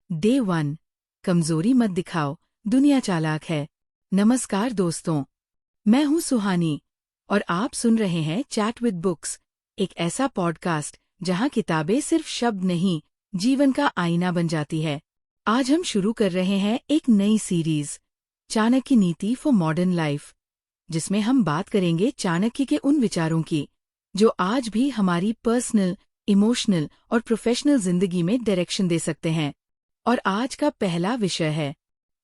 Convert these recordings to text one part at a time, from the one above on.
Day 1। कमजोरी मत दिखाओ, दुनिया चालाक है। नमस्कार दोस्तों, मैं हूं सुहानी और आप सुन रहे हैं चैट विद बुक्स, एक ऐसा पॉडकास्ट जहां किताबें सिर्फ शब्द नहीं, जीवन का आईना बन जाती है। आज हम शुरू कर रहे हैं एक नई सीरीज, चाणक्य नीति फॉर मॉडर्न लाइफ, जिसमें हम बात करेंगे चाणक्य के उन विचारों की जो आज भी हमारी पर्सनल, इमोशनल और प्रोफेशनल जिंदगी में डायरेक्शन दे सकते हैं। और आज का पहला विषय है,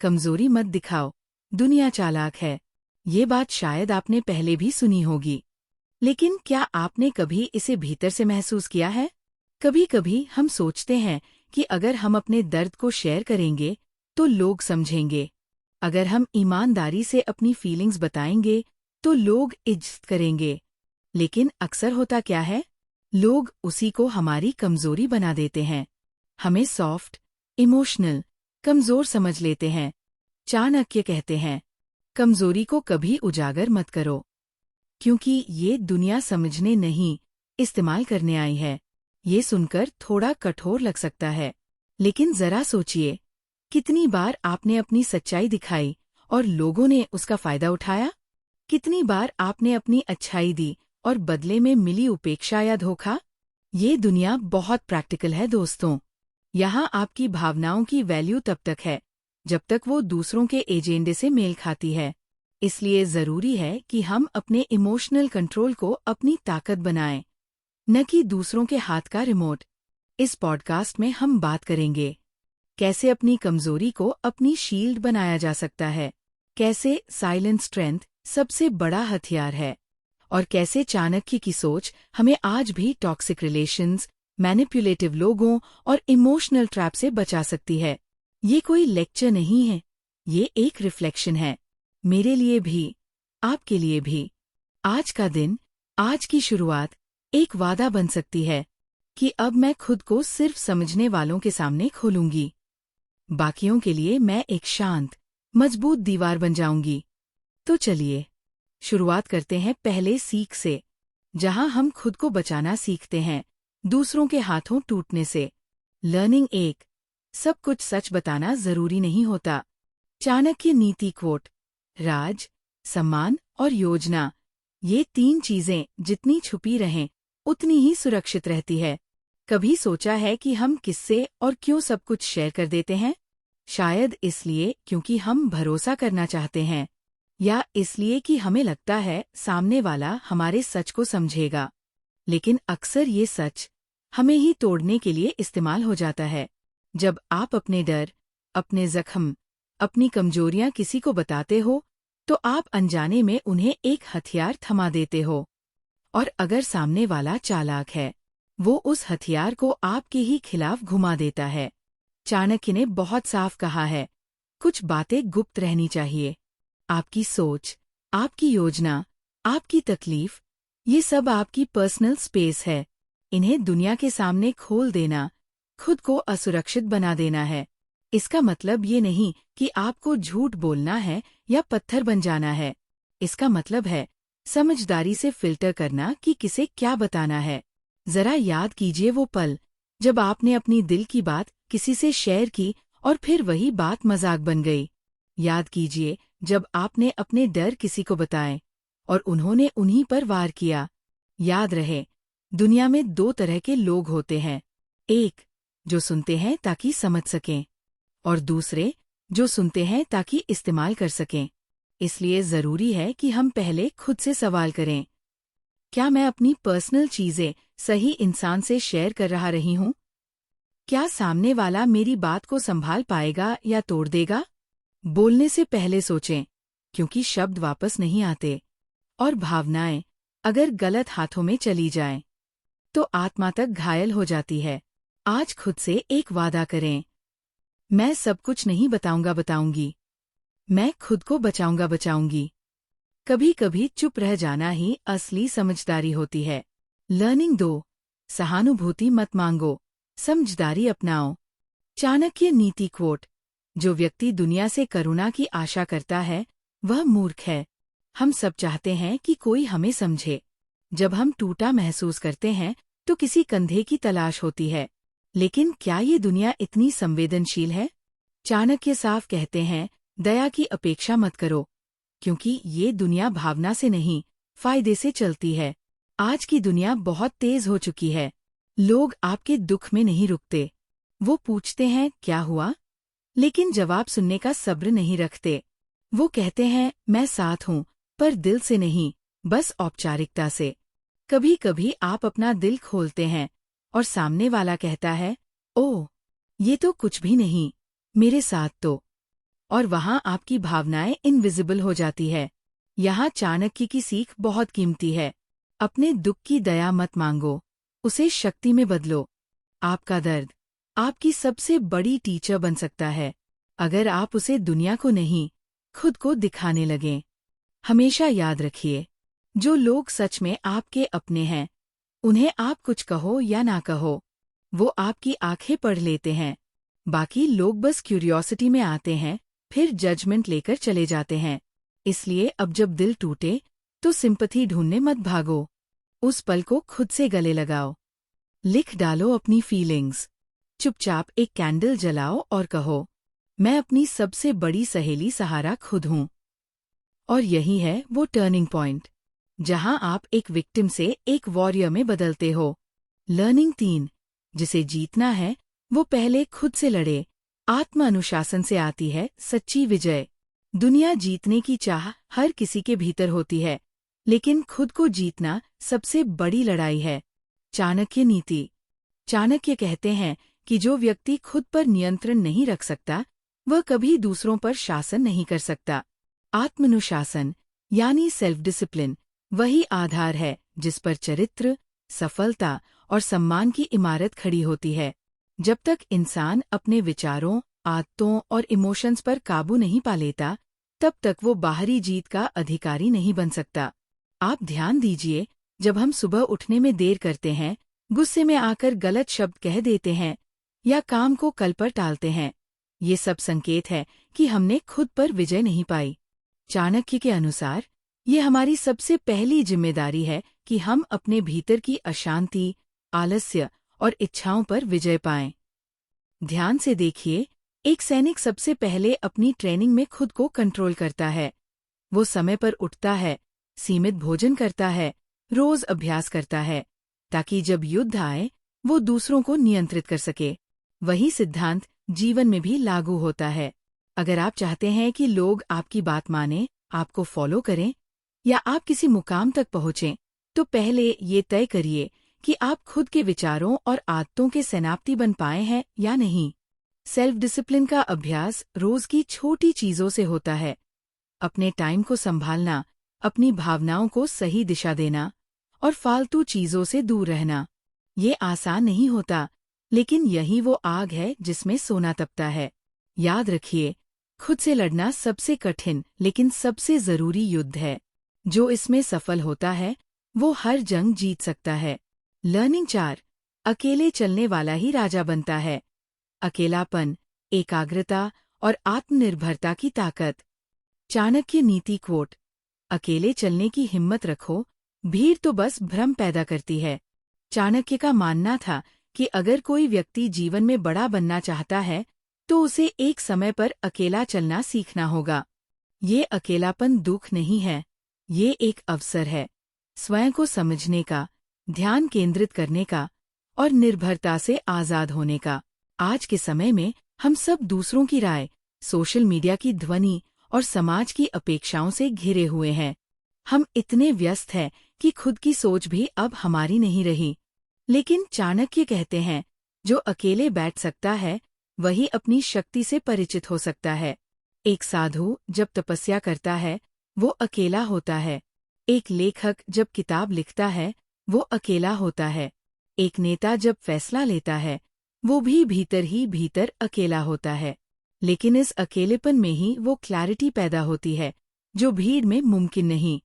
कमजोरी मत दिखाओ, दुनिया चालाक है। ये बात शायद आपने पहले भी सुनी होगी, लेकिन क्या आपने कभी इसे भीतर से महसूस किया है? कभी कभी हम सोचते हैं कि अगर हम अपने दर्द को शेयर करेंगे तो लोग समझेंगे, अगर हम ईमानदारी से अपनी फीलिंग्स बताएंगे तो लोग इज्जत करेंगे। लेकिन अक्सर होता क्या है, लोग उसी को हमारी कमजोरी बना देते हैं। हमें सॉफ्ट, इमोशनल, कमजोर समझ लेते हैं। चाणक्य कहते हैं, कमजोरी को कभी उजागर मत करो, क्योंकि ये दुनिया समझने नहीं, इस्तेमाल करने आई है। ये सुनकर थोड़ा कठोर लग सकता है, लेकिन जरा सोचिए, कितनी बार आपने अपनी सच्चाई दिखाई और लोगों ने उसका फायदा उठाया? कितनी बार आपने अपनी अच्छाई दी और बदले में मिली उपेक्षा या धोखा? ये दुनिया बहुत प्रैक्टिकल है दोस्तों। यहाँ आपकी भावनाओं की वैल्यू तब तक है जब तक वो दूसरों के एजेंडे से मेल खाती है। इसलिए जरूरी है कि हम अपने इमोशनल कंट्रोल को अपनी ताकत बनाएं, न कि दूसरों के हाथ का रिमोट। इस पॉडकास्ट में हम बात करेंगे कैसे अपनी कमजोरी को अपनी शील्ड बनाया जा सकता है, कैसे साइलेंट स्ट्रेंथ सबसे बड़ा हथियार है, और कैसे चाणक्य की सोच हमें आज भी टॉक्सिक रिलेशंस, मैनिपुलेटिव लोगों और इमोशनल ट्रैप से बचा सकती है। ये कोई लेक्चर नहीं है, ये एक रिफ्लेक्शन है, मेरे लिए भी, आपके लिए भी। आज का दिन, आज की शुरुआत एक वादा बन सकती है कि अब मैं खुद को सिर्फ समझने वालों के सामने खोलूंगी। बाकियों के लिए मैं एक शांत, मजबूत दीवार बन जाऊंगी। तो चलिए शुरुआत करते हैं पहले सीख से, जहां हम खुद को बचाना सीखते हैं दूसरों के हाथों टूटने से। लर्निंग 1, सब कुछ सच बताना जरूरी नहीं होता। चाणक्य नीति कोट, राज, सम्मान और योजना, ये 3 चीजें जितनी छुपी रहें उतनी ही सुरक्षित रहती है। कभी सोचा है कि हम किससे और क्यों सब कुछ शेयर कर देते हैं? शायद इसलिए क्योंकि हम भरोसा करना चाहते हैं, या इसलिए कि हमें लगता है सामने वाला हमारे सच को समझेगा। लेकिन अक्सर ये सच हमें ही तोड़ने के लिए इस्तेमाल हो जाता है। जब आप अपने डर, अपने जख्म, अपनी कमजोरियां किसी को बताते हो, तो आप अनजाने में उन्हें एक हथियार थमा देते हो। और अगर सामने वाला चालाक है, वो उस हथियार को आपके ही खिलाफ घुमा देता है। चाणक्य ने बहुत साफ कहा है, कुछ बातें गुप्त रहनी चाहिए। आपकी सोच, आपकी योजना, आपकी तकलीफ, ये सब आपकी पर्सनल स्पेस है। इन्हें दुनिया के सामने खोल देना, खुद को असुरक्षित बना देना है। इसका मतलब ये नहीं कि आपको झूठ बोलना है या पत्थर बन जाना है। इसका मतलब है समझदारी से फिल्टर करना कि किसे क्या बताना है। जरा याद कीजिए वो पल जब आपने अपनी दिल की बात किसी से शेयर की और फिर वही बात मजाक बन गई। याद कीजिए जब आपने अपने डर किसी को बताए और उन्होंने उन्हीं पर वार किया। याद रहे, दुनिया में 2 तरह के लोग होते हैं, एक जो सुनते हैं ताकि समझ सकें, और दूसरे जो सुनते हैं ताकि इस्तेमाल कर सकें। इसलिए जरूरी है कि हम पहले खुद से सवाल करें, क्या मैं अपनी पर्सनल चीजें सही इंसान से शेयर कर रही हूं? क्या सामने वाला मेरी बात को संभाल पाएगा या तोड़ देगा? बोलने से पहले सोचें, क्योंकि शब्द वापस नहीं आते, और भावनाएं अगर गलत हाथों में चली जाएं, तो आत्मा तक घायल हो जाती है। आज खुद से एक वादा करें, मैं सब कुछ नहीं बताऊंगी, मैं खुद को बचाऊंगी। कभी कभी चुप रह जाना ही असली समझदारी होती है। लर्निंग 2, सहानुभूति मत मांगो, समझदारी अपनाओ। चाणक्य नीति कोट, जो व्यक्ति दुनिया से करुणा की आशा करता है वह मूर्ख है। हम सब चाहते हैं कि कोई हमें समझे। जब हम टूटा महसूस करते हैं तो किसी कंधे की तलाश होती है, लेकिन क्या ये दुनिया इतनी संवेदनशील है? चाणक्य साफ कहते हैं, दया की अपेक्षा मत करो, क्योंकि ये दुनिया भावना से नहीं, फायदे से चलती है। आज की दुनिया बहुत तेज हो चुकी है। लोग आपके दुख में नहीं रुकते। वो पूछते हैं क्या हुआ, लेकिन जवाब सुनने का सब्र नहीं रखते। वो कहते हैं मैं साथ हूँ, पर दिल से नहीं, बस औपचारिकता से। कभी कभी आप अपना दिल खोलते हैं और सामने वाला कहता है, ओह, ये तो कुछ भी नहीं, मेरे साथ तो। और वहाँ आपकी भावनाएं इनविजिबल हो जाती है। यहाँ चाणक्य की सीख बहुत कीमती है। अपने दुख की दया मत मांगो, उसे शक्ति में बदलो। आपका दर्द आपकी सबसे बड़ी टीचर बन सकता है, अगर आप उसे दुनिया को नहीं, खुद को दिखाने लगें। हमेशा याद रखिए, जो लोग सच में आपके अपने हैं, उन्हें आप कुछ कहो या ना कहो, वो आपकी आंखें पढ़ लेते हैं। बाकी लोग बस क्यूरियोसिटी में आते हैं, फिर जजमेंट लेकर चले जाते हैं। इसलिए अब जब दिल टूटे, तो सिंपैथी ढूंढने मत भागो, उस पल को खुद से गले लगाओ। लिख डालो अपनी फीलिंग्स। चुपचाप एक कैंडल जलाओ और कहो, मैं अपनी सबसे बड़ी सहेली सहारा खुद हूँ। और यही है वो टर्निंग पॉइंट, जहां आप एक विक्टिम से एक वॉरियर में बदलते हो। लर्निंग 3, जिसे जीतना है वो पहले खुद से लड़े। आत्म अनुशासन से आती है सच्ची विजय। दुनिया जीतने की चाह हर किसी के भीतर होती है, लेकिन खुद को जीतना सबसे बड़ी लड़ाई है। चाणक्य नीति। चाणक्य कहते हैं कि जो व्यक्ति खुद पर नियंत्रण नहीं रख सकता, वह कभी दूसरों पर शासन नहीं कर सकता। आत्मानुशासन यानी सेल्फ डिसिप्लिन वही आधार है जिस पर चरित्र, सफलता और सम्मान की इमारत खड़ी होती है। जब तक इंसान अपने विचारों, आदतों और इमोशंस पर काबू नहीं पा लेता, तब तक वो बाहरी जीत का अधिकारी नहीं बन सकता। आप ध्यान दीजिए, जब हम सुबह उठने में देर करते हैं, गुस्से में आकर गलत शब्द कह देते हैं या काम को कल पर टालते हैं, ये सब संकेत है कि हमने खुद पर विजय नहीं पाई। चाणक्य के अनुसार ये हमारी सबसे पहली जिम्मेदारी है कि हम अपने भीतर की अशांति, आलस्य और इच्छाओं पर विजय पाएं। ध्यान से देखिए, एक सैनिक सबसे पहले अपनी ट्रेनिंग में खुद को कंट्रोल करता है। वो समय पर उठता है, सीमित भोजन करता है, रोज अभ्यास करता है, ताकि जब युद्ध आए वो दूसरों को नियंत्रित कर सके। वही सिद्धांत जीवन में भी लागू होता है। अगर आप चाहते हैं कि लोग आपकी बात मानें, आपको फॉलो करें या आप किसी मुकाम तक पहुंचें, तो पहले ये तय करिए कि आप खुद के विचारों और आदतों के सेनापति बन पाए हैं या नहीं। सेल्फ डिसिप्लिन का अभ्यास रोज की छोटी चीजों से होता है। अपने टाइम को संभालना, अपनी भावनाओं को सही दिशा देना और फालतू चीजों से दूर रहना। ये आसान नहीं होता, लेकिन यही वो आग है जिसमें सोना तपता है। याद रखिए, खुद से लड़ना सबसे कठिन लेकिन सबसे जरूरी युद्ध है। जो इसमें सफल होता है, वो हर जंग जीत सकता है। लर्निंग 4, अकेले चलने वाला ही राजा बनता है। अकेलापन, एकाग्रता और आत्मनिर्भरता की ताकत। चाणक्य नीति कोट। अकेले चलने की हिम्मत रखो, भीड़ तो बस भ्रम पैदा करती है। चाणक्य का मानना था कि अगर कोई व्यक्ति जीवन में बड़ा बनना चाहता है, तो उसे एक समय पर अकेला चलना सीखना होगा। ये अकेलापन दुख नहीं है, ये एक अवसर है, स्वयं को समझने का, ध्यान केंद्रित करने का और निर्भरता से आजाद होने का। आज के समय में हम सब दूसरों की राय, सोशल मीडिया की ध्वनि और समाज की अपेक्षाओं से घिरे हुए हैं। हम इतने व्यस्त हैं कि खुद की सोच भी अब हमारी नहीं रही। लेकिन चाणक्य कहते हैं, जो अकेले बैठ सकता है, वही अपनी शक्ति से परिचित हो सकता है। एक साधु जब तपस्या करता है, वो अकेला होता है। एक लेखक जब किताब लिखता है, वो अकेला होता है। एक नेता जब फैसला लेता है, वो भी भीतर ही भीतर अकेला होता है। लेकिन इस अकेलेपन में ही वो क्लैरिटी पैदा होती है, जो भीड़ में मुमकिन नहीं।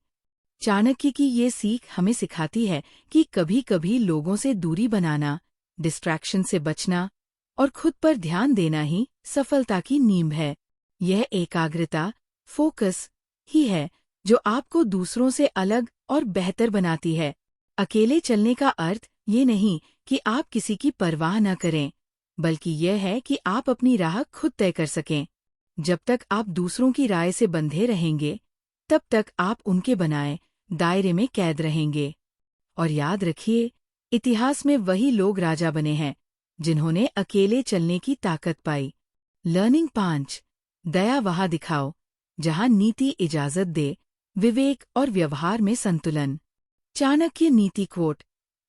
चाणक्य की ये सीख हमें सिखाती है कि कभी-कभी लोगों से दूरी बनाना, डिस्ट्रैक्शन से बचना और खुद पर ध्यान देना ही सफलता की नींव है। यह एकाग्रता, फोकस ही है जो आपको दूसरों से अलग और बेहतर बनाती है। अकेले चलने का अर्थ ये नहीं कि आप किसी की परवाह न करें, बल्कि यह है कि आप अपनी राह खुद तय कर सकें। जब तक आप दूसरों की राय से बंधे रहेंगे, तब तक आप उनके बनाए दायरे में कैद रहेंगे। और याद रखिए, इतिहास में वही लोग राजा बने हैं जिन्होंने अकेले चलने की ताकत पाई। लर्निंग 5। दया वहाँ दिखाओ जहाँ नीति इजाजत दे, विवेक और व्यवहार में संतुलन। चाणक्य नीति कोट।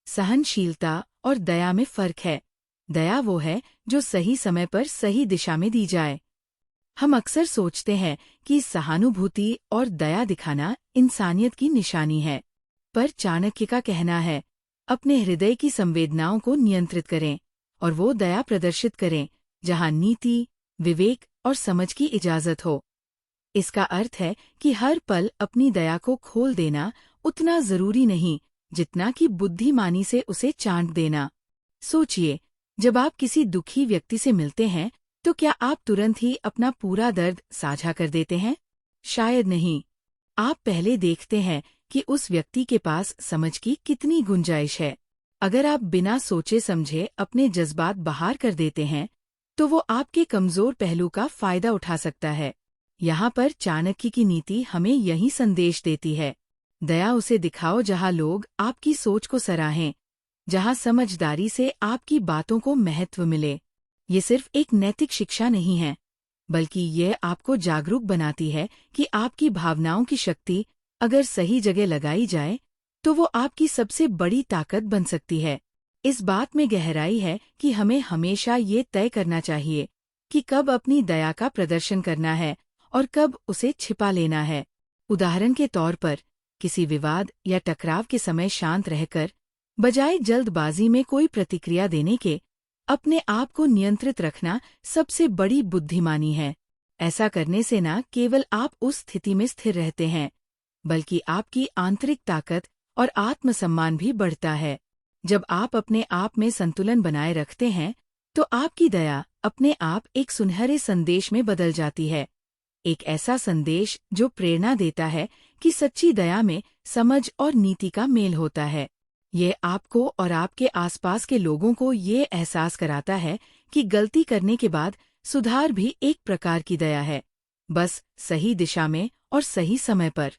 सहनशीलता और दया में फर्क है। दया वो है जो सही समय पर सही दिशा में दी जाए। हम अक्सर सोचते हैं कि सहानुभूति और दया दिखाना इंसानियत की निशानी है, पर चाणक्य का कहना है, अपने हृदय की संवेदनाओं को नियंत्रित करें और वो दया प्रदर्शित करें जहां नीति, विवेक और समझ की इजाजत हो। इसका अर्थ है कि हर पल अपनी दया को खोल देना उतना जरूरी नहीं जितना कि बुद्धिमानी से उसे चांट देना। सोचिए, जब आप किसी दुखी व्यक्ति से मिलते हैं तो क्या आप तुरंत ही अपना पूरा दर्द साझा कर देते हैं? शायद नहीं। आप पहले देखते हैं कि उस व्यक्ति के पास समझ की कितनी गुंजाइश है। अगर आप बिना सोचे समझे अपने जज्बात बाहर कर देते हैं, तो वो आपके कमजोर पहलू का फायदा उठा सकता है। यहाँ पर चाणक्य की नीति हमें यही संदेश देती है। दया उसे दिखाओ जहाँ लोग आपकी सोच को सराहें, जहाँ समझदारी से आपकी बातों को महत्व मिले। ये सिर्फ एक नैतिक शिक्षा नहीं है, बल्कि ये आपको जागरूक बनाती है कि आपकी भावनाओं की शक्ति अगर सही जगह लगाई जाए तो वो आपकी सबसे बड़ी ताकत बन सकती है। इस बात में गहराई है कि हमें हमेशा ये तय करना चाहिए कि कब अपनी दया का प्रदर्शन करना है और कब उसे छिपा लेना है। उदाहरण के तौर पर, किसी विवाद या टकराव के समय शांत रहकर, बजाय जल्दबाजी में कोई प्रतिक्रिया देने के, अपने आप को नियंत्रित रखना सबसे बड़ी बुद्धिमानी है। ऐसा करने से न केवल आप उस स्थिति में स्थिर रहते हैं, बल्कि आपकी आंतरिक ताकत और आत्मसम्मान भी बढ़ता है। जब आप अपने आप में संतुलन बनाए रखते हैं, तो आपकी दया अपने आप एक सुनहरे संदेश में बदल जाती है। एक ऐसा संदेश जो प्रेरणा देता है कि सच्ची दया में समझ और नीति का मेल होता है। ये आपको और आपके आसपास के लोगों को ये एहसास कराता है कि गलती करने के बाद सुधार भी एक प्रकार की दया है, बस सही दिशा में और सही समय पर।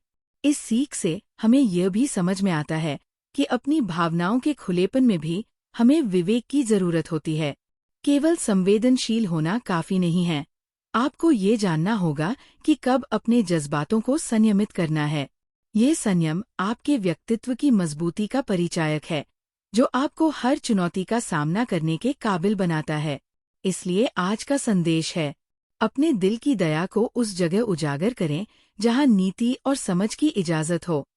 इस सीख से हमें यह भी समझ में आता है कि अपनी भावनाओं के खुलेपन में भी हमें विवेक की जरूरत होती है। केवल संवेदनशील होना काफी नहीं है, आपको ये जानना होगा कि कब अपने जज्बातों को संयमित करना है। ये संयम आपके व्यक्तित्व की मजबूती का परिचायक है, जो आपको हर चुनौती का सामना करने के काबिल बनाता है। इसलिए आज का संदेश है, अपने दिल की दया को उस जगह उजागर करें जहां नीति और समझ की इजाजत हो,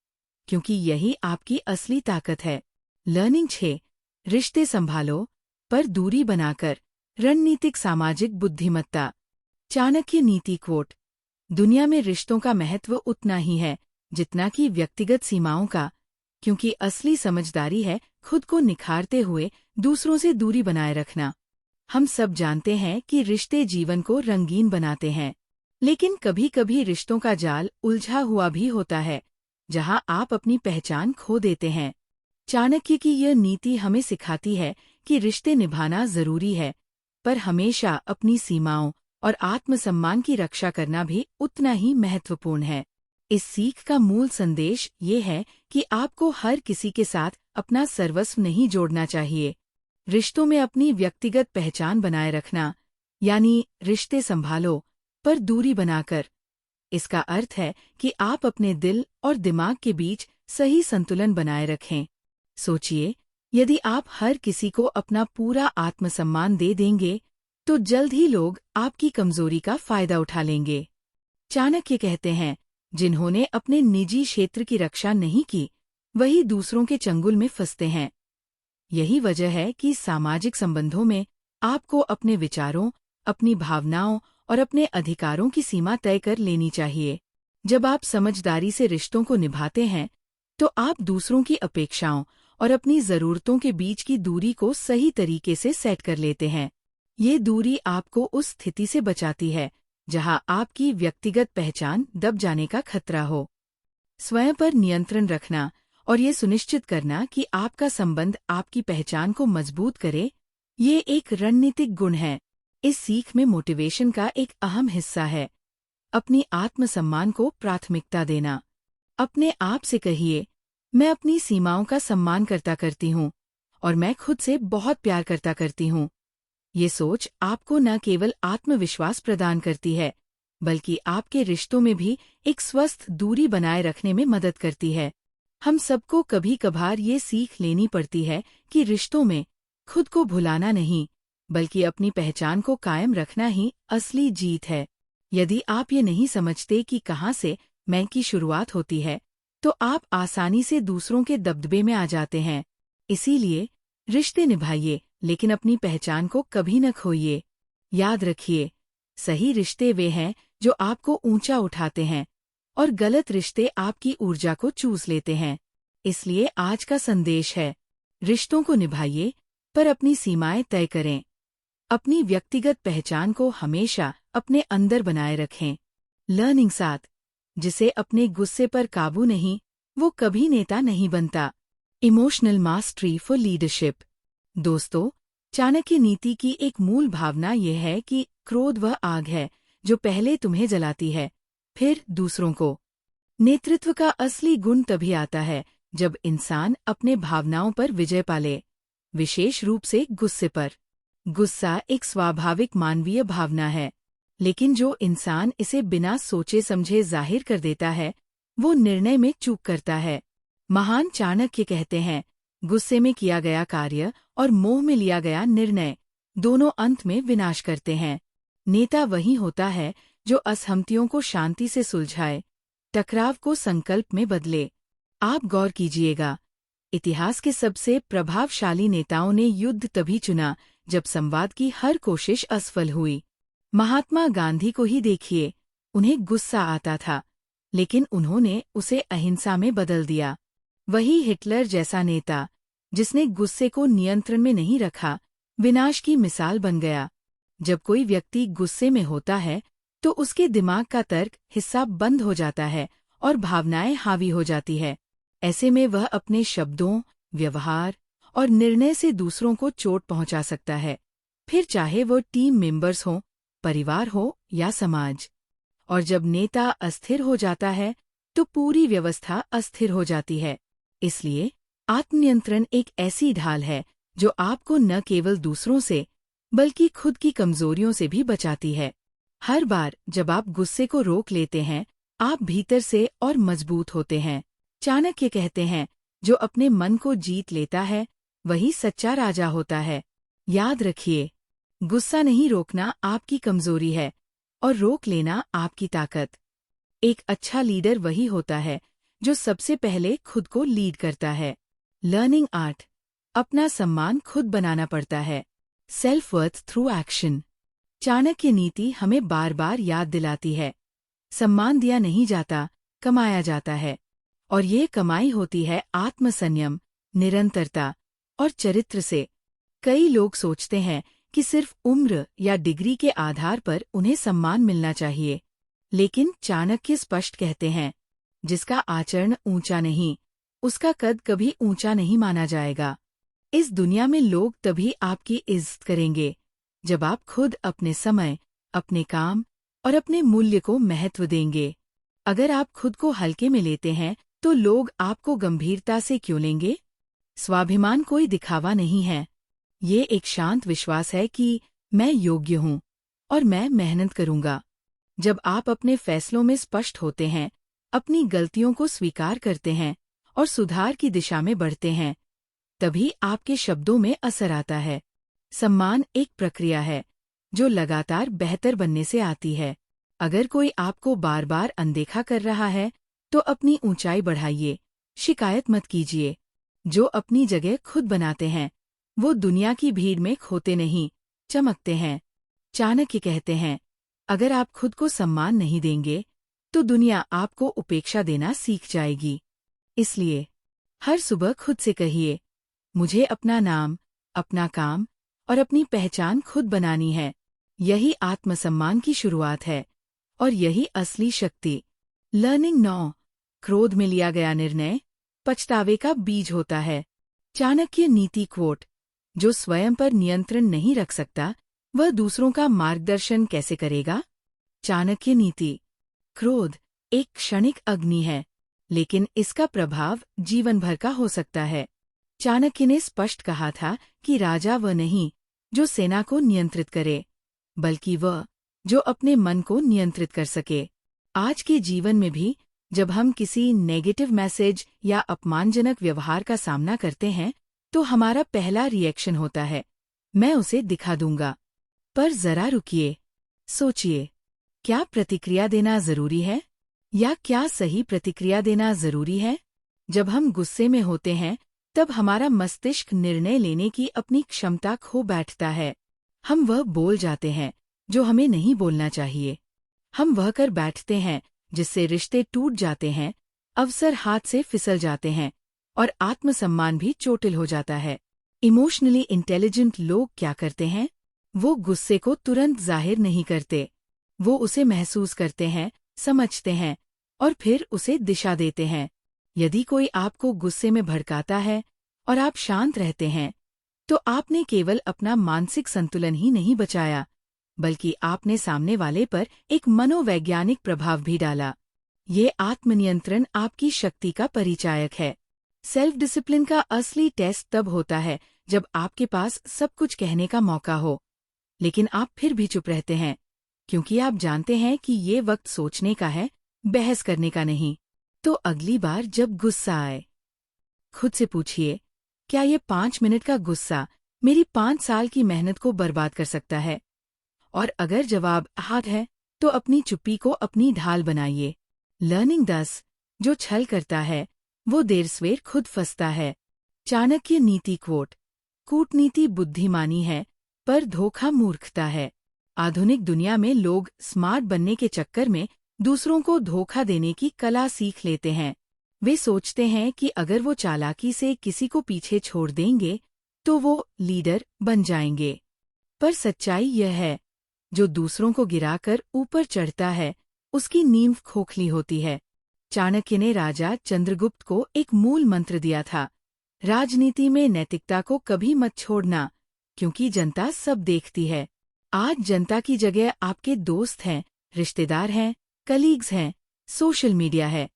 क्योंकि यही आपकी असली ताकत है। लर्निंग 6। रिश्ते संभालो पर दूरी बनाकर। रणनीतिक सामाजिक बुद्धिमत्ता। चाणक्य नीति कोट। दुनिया में रिश्तों का महत्व उतना ही है जितना कि व्यक्तिगत सीमाओं का, क्योंकि असली समझदारी है खुद को निखारते हुए दूसरों से दूरी बनाए रखना। हम सब जानते हैं कि रिश्ते जीवन को रंगीन बनाते हैं, लेकिन कभी कभी रिश्तों का जाल उलझा हुआ भी होता है, जहां आप अपनी पहचान खो देते हैं। चाणक्य की यह नीति हमें सिखाती है कि रिश्ते निभाना जरूरी है, पर हमेशा अपनी सीमाओं और आत्मसम्मान की रक्षा करना भी उतना ही महत्वपूर्ण है। इस सीख का मूल संदेश ये है कि आपको हर किसी के साथ अपना सर्वस्व नहीं जोड़ना चाहिए। रिश्तों में अपनी व्यक्तिगत पहचान बनाए रखना, यानी रिश्ते संभालो पर दूरी बनाकर। इसका अर्थ है कि आप अपने दिल और दिमाग के बीच सही संतुलन बनाए रखें। सोचिए, यदि आप हर किसी को अपना पूरा आत्मसम्मान दे देंगे, तो जल्द ही लोग आपकी कमजोरी का फायदा उठा लेंगे। चाणक्य कहते हैं, जिन्होंने अपने निजी क्षेत्र की रक्षा नहीं की, वही दूसरों के चंगुल में फंसते हैं। यही वजह है कि सामाजिक संबंधों में आपको अपने विचारों, अपनी भावनाओं और अपने अधिकारों की सीमा तय कर लेनी चाहिए। जब आप समझदारी से रिश्तों को निभाते हैं, तो आप दूसरों की अपेक्षाओं और अपनी जरूरतों के बीच की दूरी को सही तरीके से सेट कर लेते हैं। ये दूरी आपको उस स्थिति से बचाती है जहां आपकी व्यक्तिगत पहचान दब जाने का खतरा हो। स्वयं पर नियंत्रण रखना और ये सुनिश्चित करना कि आपका संबंध आपकी पहचान को मजबूत करे, ये एक रणनीतिक गुण है। इस सीख में मोटिवेशन का एक अहम हिस्सा है अपनी आत्मसम्मान को प्राथमिकता देना। अपने आप से कहिए, मैं अपनी सीमाओं का सम्मान करती हूँ और मैं खुद से बहुत प्यार करती हूँ। ये सोच आपको न केवल आत्मविश्वास प्रदान करती है, बल्कि आपके रिश्तों में भी एक स्वस्थ दूरी बनाए रखने में मदद करती है। हम सबको कभी कभार ये सीख लेनी पड़ती है कि रिश्तों में खुद को भुलाना नहीं, बल्कि अपनी पहचान को कायम रखना ही असली जीत है। यदि आप ये नहीं समझते कि कहाँ से मैं की शुरुआत होती है, तो आप आसानी से दूसरों के दबदबे में आ जाते हैं। इसीलिए रिश्ते निभाइए, लेकिन अपनी पहचान को कभी न खोइए। याद रखिए, सही रिश्ते वे हैं जो आपको ऊंचा उठाते हैं और गलत रिश्ते आपकी ऊर्जा को चूस लेते हैं। इसलिए आज का संदेश है, रिश्तों को निभाइए पर अपनी सीमाएं तय करें। अपनी व्यक्तिगत पहचान को हमेशा अपने अंदर बनाए रखें। लर्निंग 7, जिसे अपने गुस्से पर काबू नहीं, वो कभी नेता नहीं बनता। Emotional mastery for leadership. दोस्तों, चाणक्य नीति की एक मूल भावना यह है कि क्रोध वह आग है जो पहले तुम्हें जलाती है, फिर दूसरों को। नेतृत्व का असली गुण तभी आता है जब इंसान अपने भावनाओं पर विजय पाले, विशेष रूप से गुस्से पर। गुस्सा एक स्वाभाविक मानवीय भावना है, लेकिन जो इंसान इसे बिना सोचे समझे जाहिर कर देता है, वो निर्णय में चूक करता है। महान चाणक्य कहते हैं, गुस्से में किया गया कार्य और मोह में लिया गया निर्णय दोनों अंत में विनाश करते हैं। नेता वही होता है जो असहमतियों को शांति से सुलझाए, टकराव को संकल्प में बदले। आप गौर कीजिएगा, इतिहास के सबसे प्रभावशाली नेताओं ने युद्ध तभी चुना जब संवाद की हर कोशिश असफल हुई। महात्मा गांधी को ही देखिए, उन्हें गुस्सा आता था, लेकिन उन्होंने उसे अहिंसा में बदल दिया। वही हिटलर जैसा नेता, जिसने गुस्से को नियंत्रण में नहीं रखा, विनाश की मिसाल बन गया। जब कोई व्यक्ति गुस्से में होता है, तो उसके दिमाग का तर्क हिस्सा बंद हो जाता है और भावनाएं हावी हो जाती है। ऐसे में वह अपने शब्दों, व्यवहार और निर्णय से दूसरों को चोट पहुंचा सकता है, फिर चाहे वो टीम मेंबर्स हों, परिवार हो या समाज। और जब नेता अस्थिर हो जाता है, तो पूरी व्यवस्था अस्थिर हो जाती है। इसलिए आत्मनियंत्रण एक ऐसी ढाल है जो आपको न केवल दूसरों से, बल्कि खुद की कमजोरियों से भी बचाती है। हर बार जब आप गुस्से को रोक लेते हैं, आप भीतर से और मजबूत होते हैं। चाणक्य कहते हैं, जो अपने मन को जीत लेता है, वही सच्चा राजा होता है। याद रखिए, गुस्सा नहीं रोकना आपकी कमजोरी है और रोक लेना आपकी ताकत। एक अच्छा लीडर वही होता है जो सबसे पहले खुद को लीड करता है। लर्निंग 8, अपना सम्मान खुद बनाना पड़ता है। Self worth through action. Chanakya नीति हमें बार बार याद दिलाती है, सम्मान दिया नहीं जाता, कमाया जाता है। और ये कमाई होती है आत्मसंयम, निरंतरता और चरित्र से। कई लोग सोचते हैं कि सिर्फ उम्र या डिग्री के आधार पर उन्हें सम्मान मिलना चाहिए, लेकिन चाणक्य स्पष्ट कहते हैं, जिसका आचरण ऊंचा नहीं, उसका कद कभी ऊंचा नहीं माना जाएगा। इस दुनिया में लोग तभी आपकी इज्जत करेंगे जब आप खुद अपने समय, अपने काम और अपने मूल्य को महत्व देंगे। अगर आप खुद को हल्के में लेते हैं, तो लोग आपको गंभीरता से क्यों लेंगे? स्वाभिमान कोई दिखावा नहीं है, ये एक शांत विश्वास है कि मैं योग्य हूँ और मैं मेहनत करूँगा। जब आप अपने फैसलों में स्पष्ट होते हैं, अपनी गलतियों को स्वीकार करते हैं और सुधार की दिशा में बढ़ते हैं, तभी आपके शब्दों में असर आता है। सम्मान एक प्रक्रिया है जो लगातार बेहतर बनने से आती है। अगर कोई आपको बार बार अनदेखा कर रहा है, तो अपनी ऊंचाई बढ़ाइए, शिकायत मत कीजिए। जो अपनी जगह खुद बनाते हैं, वो दुनिया की भीड़ में खोते नहीं, चमकते हैं। चाणक्य कहते हैं, अगर आप खुद को सम्मान नहीं देंगे, तो दुनिया आपको उपेक्षा देना सीख जाएगी। इसलिए हर सुबह खुद से कहिए, मुझे अपना नाम, अपना काम और अपनी पहचान खुद बनानी है। यही आत्मसम्मान की शुरुआत है और यही असली शक्ति। लर्निंग 9, क्रोध में लिया गया निर्णय पछतावे का बीज होता है। चाणक्य नीति कोट, जो स्वयं पर नियंत्रण नहीं रख सकता, वह दूसरों का मार्गदर्शन कैसे करेगा? चाणक्य नीति। क्रोध एक क्षणिक अग्नि है, लेकिन इसका प्रभाव जीवन भर का हो सकता है। चाणक्य ने स्पष्ट कहा था कि राजा वह नहीं जो सेना को नियंत्रित करे, बल्कि वह जो अपने मन को नियंत्रित कर सके। आज के जीवन में भी जब हम किसी नेगेटिव मैसेज या अपमानजनक व्यवहार का सामना करते हैं, तो हमारा पहला रिएक्शन होता है, मैं उसे दिखा दूंगा। पर जरा रुकिए, सोचिए, क्या प्रतिक्रिया देना जरूरी है? या क्या सही प्रतिक्रिया देना जरूरी है? जब हम गुस्से में होते हैं, तब हमारा मस्तिष्क निर्णय लेने की अपनी क्षमता खो बैठता है। हम वह बोल जाते हैं जो हमें नहीं बोलना चाहिए। हम वह कर बैठते हैं जिससे रिश्ते टूट जाते हैं, अवसर हाथ से फिसल जाते हैं और आत्मसम्मान भी चोटिल हो जाता है। इमोशनली इंटेलिजेंट लोग क्या करते हैं? वो गुस्से को तुरंत जाहिर नहीं करते। वो उसे महसूस करते हैं, समझते हैं और फिर उसे दिशा देते हैं। यदि कोई आपको गुस्से में भड़काता है और आप शांत रहते हैं, तो आपने केवल अपना मानसिक संतुलन ही नहीं बचाया, बल्कि आपने सामने वाले पर एक मनोवैज्ञानिक प्रभाव भी डाला। ये आत्मनियंत्रण आपकी शक्ति का परिचायक है। सेल्फ डिसिप्लिन का असली टेस्ट तब होता है जब आपके पास सब कुछ कहने का मौका हो, लेकिन आप फिर भी चुप रहते हैं, क्योंकि आप जानते हैं कि ये वक्त सोचने का है, बहस करने का नहीं। तो अगली बार जब गुस्सा आए, खुद से पूछिए, क्या ये 5 मिनट का गुस्सा मेरी 5 साल की मेहनत को बर्बाद कर सकता है? और अगर जवाब हाँ है, तो अपनी चुप्पी को अपनी ढाल बनाइए। लर्निंग 10, जो छल करता है वो देर सवेर खुद फंसता है। चाणक्य नीति कोट। कूटनीति बुद्धिमानी है, पर धोखा मूर्खता है। आधुनिक दुनिया में लोग स्मार्ट बनने के चक्कर में दूसरों को धोखा देने की कला सीख लेते हैं। वे सोचते हैं कि अगर वो चालाकी से किसी को पीछे छोड़ देंगे, तो वो लीडर बन जाएंगे। पर सच्चाई यह है, जो दूसरों को गिराकर ऊपर चढ़ता है, उसकी नींव खोखली होती है। चाणक्य ने राजा चंद्रगुप्त को एक मूल मंत्र दिया था, राजनीति में नैतिकता को कभी मत छोड़ना, क्योंकि जनता सब देखती है। आज जनता की जगह आपके दोस्त हैं, रिश्तेदार हैं, कलीग्स हैं, सोशल मीडिया है,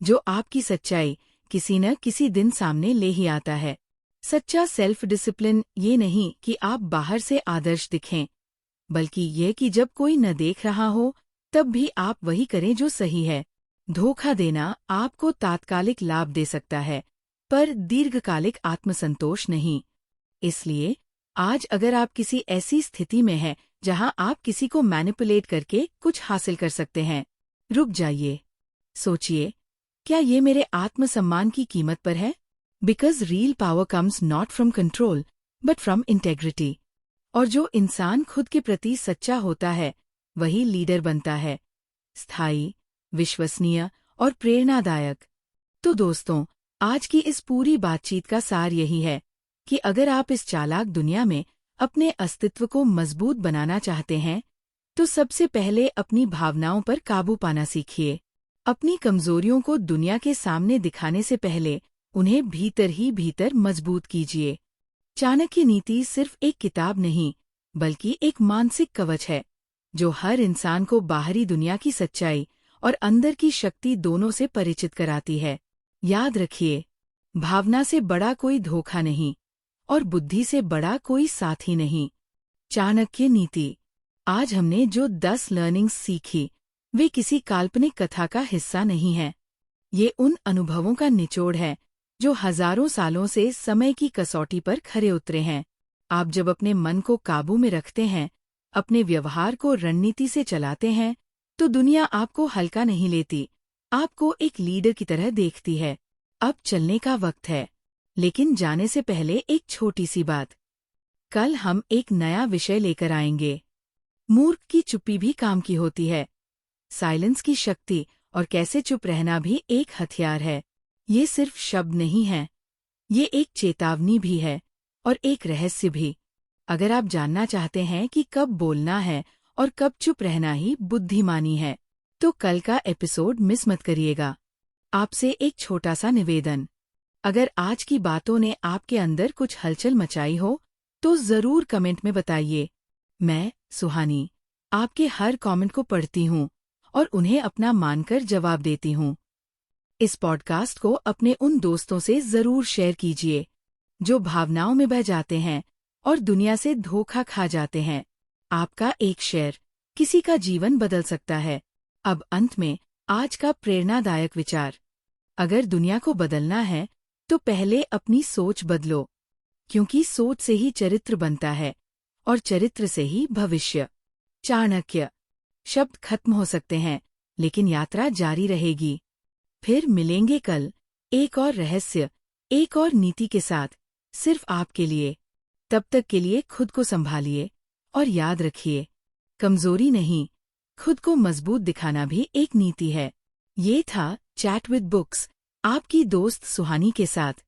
जो आपकी सच्चाई किसी न किसी दिन सामने ले ही आता है। सच्चा सेल्फ डिसिप्लिन ये नहीं कि आप बाहर से आदर्श दिखें, बल्कि ये कि जब कोई न देख रहा हो, तब भी आप वही करें जो सही है। धोखा देना आपको तात्कालिक लाभ दे सकता है, पर दीर्घकालिक आत्मसंतोष नहीं। इसलिए आज अगर आप किसी ऐसी स्थिति में हैं जहां आप किसी को मैनिपुलेट करके कुछ हासिल कर सकते हैं, रुक जाइए, सोचिए, क्या ये मेरे आत्मसम्मान की कीमत पर है? Because real power comes not from control but from integrity. और जो इंसान खुद के प्रति सच्चा होता है, वही लीडर बनता है, स्थायी, विश्वसनीय और प्रेरणादायक। तो दोस्तों, आज की इस पूरी बातचीत का सार यही है कि अगर आप इस चालाक दुनिया में अपने अस्तित्व को मजबूत बनाना चाहते हैं, तो सबसे पहले अपनी भावनाओं पर काबू पाना सीखिए। अपनी कमजोरियों को दुनिया के सामने दिखाने से पहले उन्हें भीतर ही भीतर मजबूत कीजिए। चाणक्य नीति सिर्फ एक किताब नहीं, बल्कि एक मानसिक कवच है, जो हर इंसान को बाहरी दुनिया की सच्चाई और अंदर की शक्ति दोनों से परिचित कराती है। याद रखिए, भावना से बड़ा कोई धोखा नहीं और बुद्धि से बड़ा कोई साथी नहीं। चाणक्य नीति। आज हमने जो 10 लर्निंग्स सीखी, वे किसी काल्पनिक कथा का हिस्सा नहीं हैं। ये उन अनुभवों का निचोड़ है जो हजारों सालों से समय की कसौटी पर खरे उतरे हैं। आप जब अपने मन को काबू में रखते हैं, अपने व्यवहार को रणनीति से चलाते हैं, तो दुनिया आपको हल्का नहीं लेती, आपको एक लीडर की तरह देखती है। अब चलने का वक्त है, लेकिन जाने से पहले एक छोटी सी बात। कल हम एक नया विषय लेकर आएंगे। मूर्ख की चुप्पी भी काम की होती है। साइलेंस की शक्ति और कैसे चुप रहना भी एक हथियार है। ये सिर्फ शब्द नहीं है, ये एक चेतावनी भी है और एक रहस्य भी। अगर आप जानना चाहते हैं कि कब बोलना है और कब चुप रहना ही बुद्धिमानी है, तो कल का एपिसोड मिस मत करिएगा। आपसे एक छोटा सा निवेदन, अगर आज की बातों ने आपके अंदर कुछ हलचल मचाई हो, तो ज़रूर कमेंट में बताइए। मैं, सुहानी, आपके हर कमेंट को पढ़ती हूँ और उन्हें अपना मानकर जवाब देती हूँ। इस पॉडकास्ट को अपने उन दोस्तों से ज़रूर शेयर कीजिए जो भावनाओं में बह जाते हैं और दुनिया से धोखा खा जाते हैं। आपका एक शेयर किसी का जीवन बदल सकता है। अब अंत में आज का प्रेरणादायक विचार। अगर दुनिया को बदलना है तो पहले अपनी सोच बदलो, क्योंकि सोच से ही चरित्र बनता है और चरित्र से ही भविष्य। चाणक्य। शब्द खत्म हो सकते हैं, लेकिन यात्रा जारी रहेगी। फिर मिलेंगे कल, एक और रहस्य, एक और नीति के साथ, सिर्फ आपके लिए। तब तक के लिए खुद को संभालिए और याद रखिए, कमजोरी नहीं, खुद को मजबूत दिखाना भी एक नीति है। ये था चैट विद बुक्स, आपकी दोस्त सुहानी के साथ।